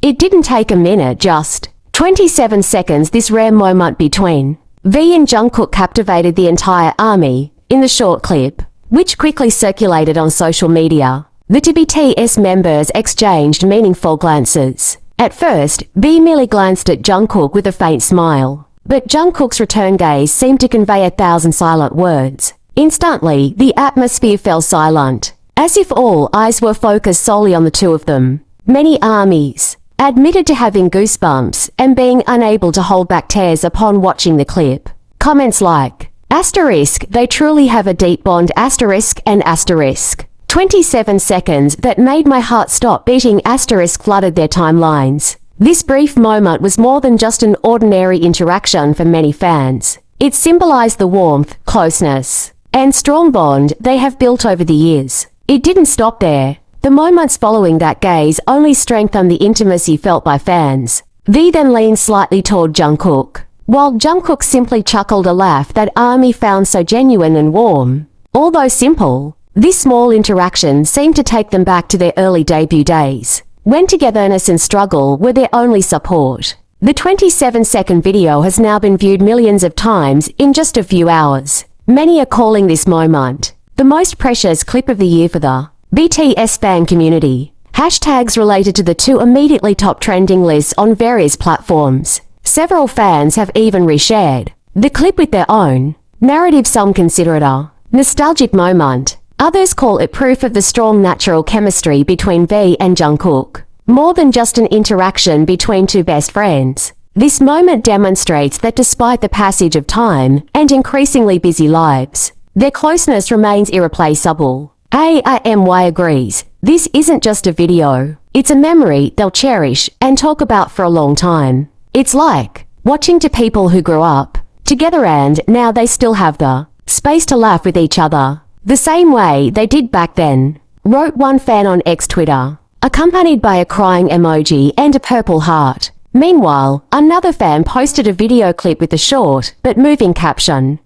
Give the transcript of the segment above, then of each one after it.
It didn't take a minute, just 27 seconds. This rare moment between V and Jungkook captivated the entire army. In the short clip, which quickly circulated on social media, the two BTS members exchanged meaningful glances. At first, V merely glanced at Jungkook with a faint smile, but Jungkook's return gaze seemed to convey 1,000 silent words. Instantly, the atmosphere fell silent, as if all eyes were focused solely on the two of them. Many armies admitted to having goosebumps and being unable to hold back tears upon watching the clip. Comments like, "They truly have a deep bond, and 27 seconds that made my heart stop beating, flooded their timelines. This brief moment was more than just an ordinary interaction for many fans. It symbolized the warmth, closeness, and strong bond they have built over the years. It didn't stop there. The moments following that gaze only strengthened the intimacy felt by fans. V then leaned slightly toward Jungkook, while Jungkook simply chuckled, a laugh that ARMY found so genuine and warm. Although simple, this small interaction seemed to take them back to their early debut days, when togetherness and struggle were their only support. The 27-second video has now been viewed millions of times in just a few hours. Many are calling this moment the most precious clip of the year for the BTS fan community. Hashtags related to the two immediately top trending lists on various platforms. Several fans have even reshared the clip with their own narrative. Some consider it a nostalgic moment. Others call it proof of the strong natural chemistry between V and Jungkook. More than just an interaction between two best friends, this moment demonstrates that despite the passage of time and increasingly busy lives, their closeness remains irreplaceable. ARMY agrees. This isn't just a video. It's a memory they'll cherish and talk about for a long time. It's like watching two people who grew up together and now they still have the space to laugh with each other, the same way they did back then, wrote one fan on X Twitter, accompanied by a crying emoji and a purple heart. Meanwhile, another fan posted a video clip with a short but moving caption.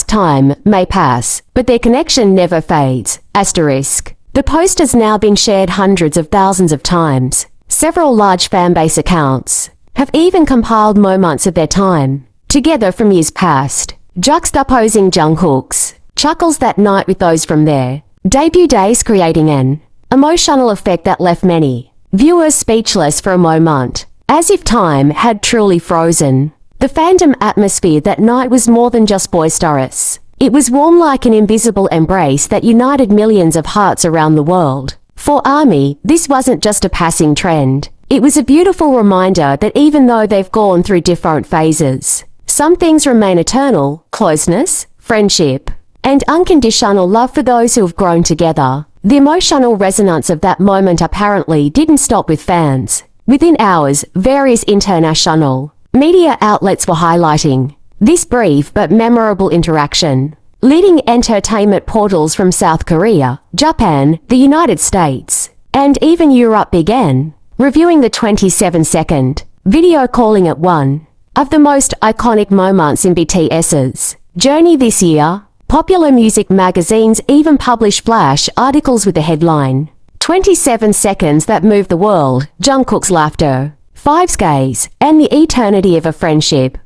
Time may pass, but their connection never fades. The post has now been shared hundreds of thousands of times. Several large fanbase accounts have even compiled moments of their time together from years past, juxtaposing Jungkook's chuckles that night with those from their debut days, creating an emotional effect that left many viewers speechless for a moment, as if time had truly frozen. The fandom atmosphere that night was more than just boisterous. It was warm, like an invisible embrace that united millions of hearts around the world. For ARMY, this wasn't just a passing trend. It was a beautiful reminder that even though they've gone through different phases, some things remain eternal: closeness, friendship, and unconditional love for those who have grown together. The emotional resonance of that moment apparently didn't stop with fans. Within hours, various international media outlets were highlighting this brief but memorable interaction. Leading entertainment portals from South Korea, Japan, the United States, and even Europe began reviewing the 27-second video, calling it one of the most iconic moments in BTS's journey this year. Popular music magazines even published flash articles with the headline, 27 seconds that moved the world, Jungkook's laughter, Five's gaze, and the eternity of a friendship.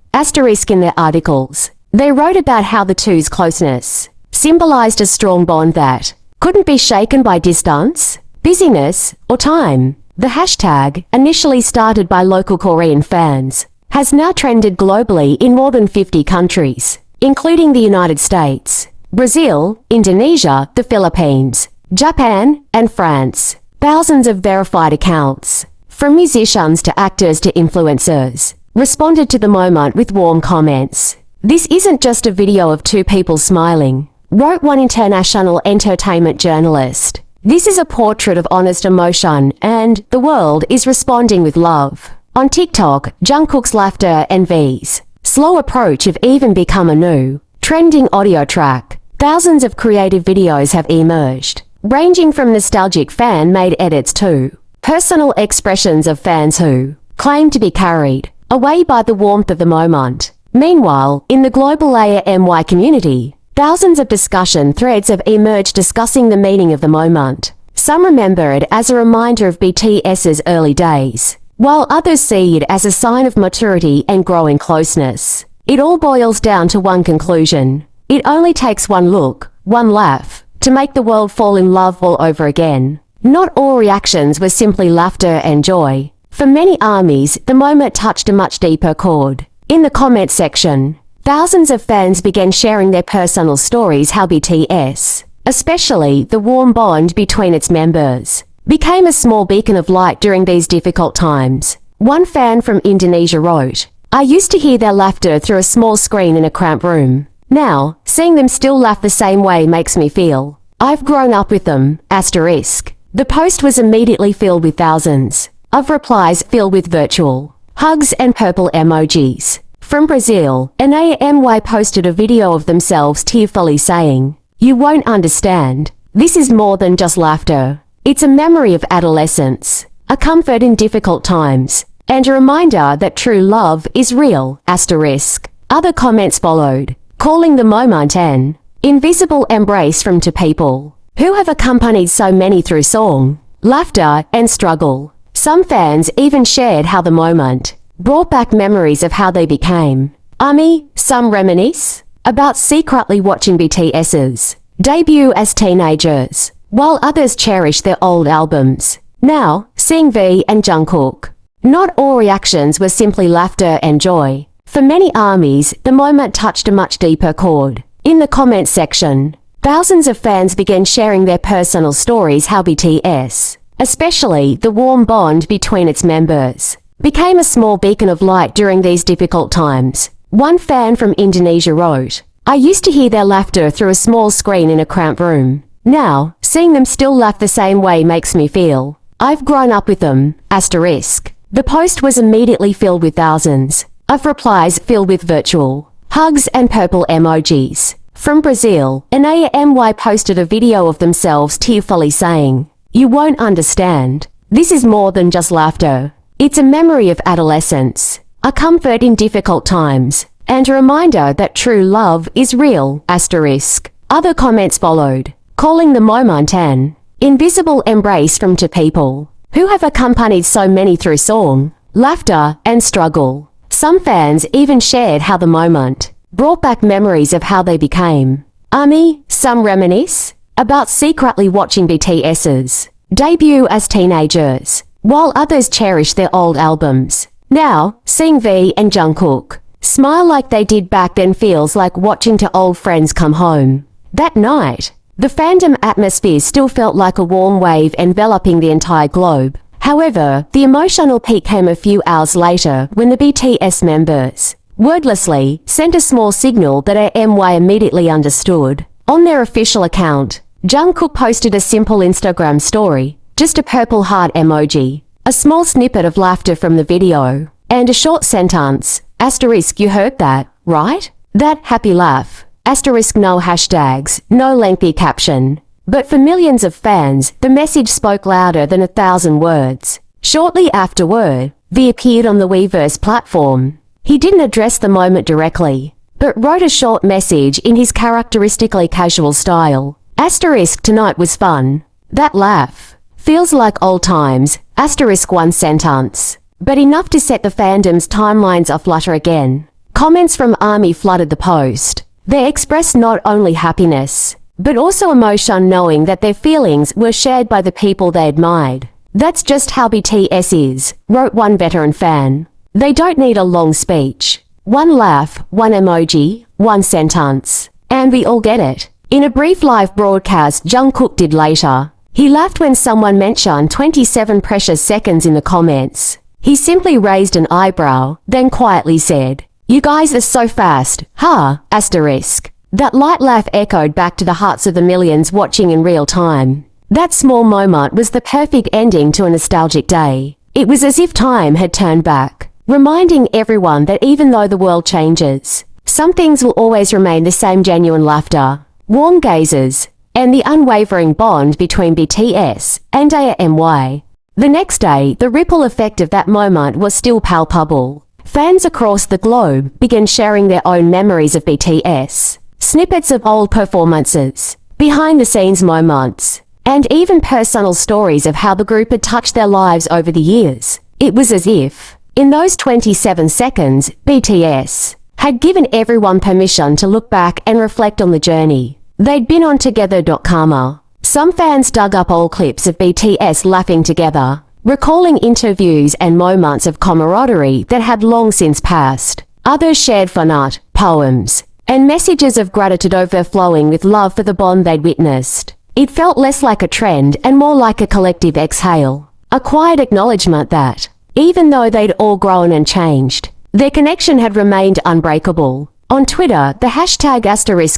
In their articles, they wrote about how the two's closeness symbolized a strong bond that couldn't be shaken by distance, busyness, or time. The hashtag, initially started by local Korean fans, has now trended globally in more than 50 countries, including the United States, Brazil, Indonesia, the Philippines, Japan, and France. Thousands of verified accounts, from musicians to actors to influencers, responded to the moment with warm comments. "This isn't just a video of two people smiling," wrote one international entertainment journalist. "This is a portrait of honest emotion, and the world is responding with love." On TikTok, Jungkook's laughter and V's slow approach have even become a new trending audio track. Thousands of creative videos have emerged, ranging from nostalgic fan-made edits to personal expressions of fans who claim to be carried away by the warmth of the moment. Meanwhile, in the global ARMY community, thousands of discussion threads have emerged discussing the meaning of the moment. Some remember it as a reminder of BTS's early days, while others see it as a sign of maturity and growing closeness. It all boils down to one conclusion. It only takes one look, one laugh, to make the world fall in love all over again. Not all reactions were simply laughter and joy. For many armies, the moment touched a much deeper chord. In the comment section, thousands of fans began sharing their personal stories how BTS, especially the warm bond between its members, became a small beacon of light during these difficult times. One fan from Indonesia wrote, "I used to hear their laughter through a small screen in a cramped room. Now, seeing them still laugh the same way makes me feel I've grown up with them." Asterisk. The post was immediately filled with thousands of replies filled with virtual hugs and purple emojis. From Brazil, an AMY posted a video of themselves tearfully saying, "You won't understand. This is more than just laughter. It's a memory of adolescence, a comfort in difficult times, and a reminder that true love is real." Asterisk. Other comments followed, calling the moment an invisible embrace from two people who have accompanied so many through song, laughter, and struggle. Some fans even shared how the moment brought back memories of how they became ARMY. Some reminisce about secretly watching BTS's debut as teenagers, while others cherish their old albums, now seeing V and Jungkook. Not all reactions were simply laughter and joy. For many armies, the moment touched a much deeper chord. In the comments section, thousands of fans began sharing their personal stories how BTS, especially the warm bond between its members, became a small beacon of light during these difficult times. One fan from Indonesia wrote, "I used to hear their laughter through a small screen in a cramped room. Now, seeing them still laugh the same way makes me feel I've grown up with them." Asterisk. The post was immediately filled with thousands of replies filled with virtual hugs and purple emojis. From Brazil, an AMY posted a video of themselves tearfully saying, "You won't understand. This is more than just laughter. It's a memory of adolescence, a comfort in difficult times, and a reminder that true love is real." Asterisk. Other comments followed, calling the moment an invisible embrace from two people who have accompanied so many through song, laughter, and struggle. Some fans even shared how the moment brought back memories of how they became ARMY. Some reminisce about secretly watching BTS's debut as teenagers, while others cherish their old albums. Now, seeing V and Jungkook smile like they did back then feels like watching two old friends come home. That night, the fandom atmosphere still felt like a warm wave enveloping the entire globe. However, the emotional peak came a few hours later when the BTS members wordlessly sent a small signal that AMY immediately understood. On their official account, Jungkook posted a simple Instagram story, just a purple heart emoji, a small snippet of laughter from the video, and a short sentence, asterisk, "You heard that, right? That happy laugh." Asterisk, no hashtags, no lengthy caption. But for millions of fans, the message spoke louder than 1,000 words. Shortly afterward, V appeared on the Weverse platform. He didn't address the moment directly, but wrote a short message in his characteristically casual style. Asterisk, "Tonight was fun. That laugh feels like old times." Asterisk, one sentence, but enough to set the fandom's timelines aflutter again. Comments from ARMY flooded the post. They expressed not only happiness, but also emotion, knowing that their feelings were shared by the people they admired. "That's just how BTS is," wrote one veteran fan. "They don't need a long speech. One laugh, one emoji, one sentence, and we all get it." In a brief live broadcast Jungkook did later, he laughed when someone mentioned 27 precious seconds in the comments. He simply raised an eyebrow, then quietly said, "You guys are so fast, huh?" Asterisk. That light laugh echoed back to the hearts of the millions watching in real time. That small moment was the perfect ending to a nostalgic day. It was as if time had turned back, reminding everyone that even though the world changes, some things will always remain the same: genuine laughter, warm gazes, and the unwavering bond between BTS and AMY. The next day, the ripple effect of that moment was still palpable. Fans across the globe began sharing their own memories of BTS, snippets of old performances, behind-the-scenes moments, and even personal stories of how the group had touched their lives over the years. It was as if, in those 27 seconds, BTS had given everyone permission to look back and reflect on the journey they'd been on together. Karma. Some fans dug up old clips of BTS laughing together, recalling interviews and moments of camaraderie that had long since passed. Others shared fan art, poems, and messages of gratitude overflowing with love for the bond they'd witnessed. It felt less like a trend and more like a collective exhale, a quiet acknowledgement that, even though they'd all grown and changed, their connection had remained unbreakable. On Twitter, the hashtag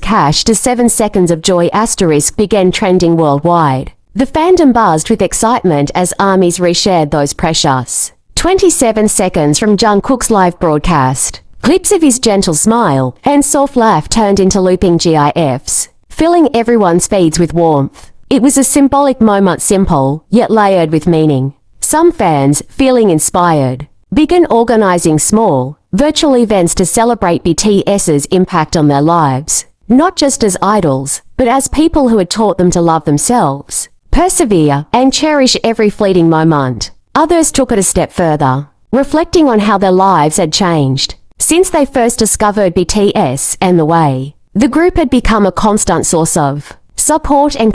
*hash to 7 seconds of joy * began trending worldwide. The fandom buzzed with excitement as armies reshared those precious 27 seconds from Jungkook's live broadcast. Clips of his gentle smile and soft laugh turned into looping GIFs, filling everyone's feeds with warmth. It was a symbolic moment, simple, yet layered with meaning. Some fans, feeling inspired, began organizing small, virtual events to celebrate BTS's impact on their lives, not just as idols, but as people who had taught them to love themselves, persevere, and cherish every fleeting moment. Others took it a step further, reflecting on how their lives had changed since they first discovered BTS and the way the group had become a constant source of support and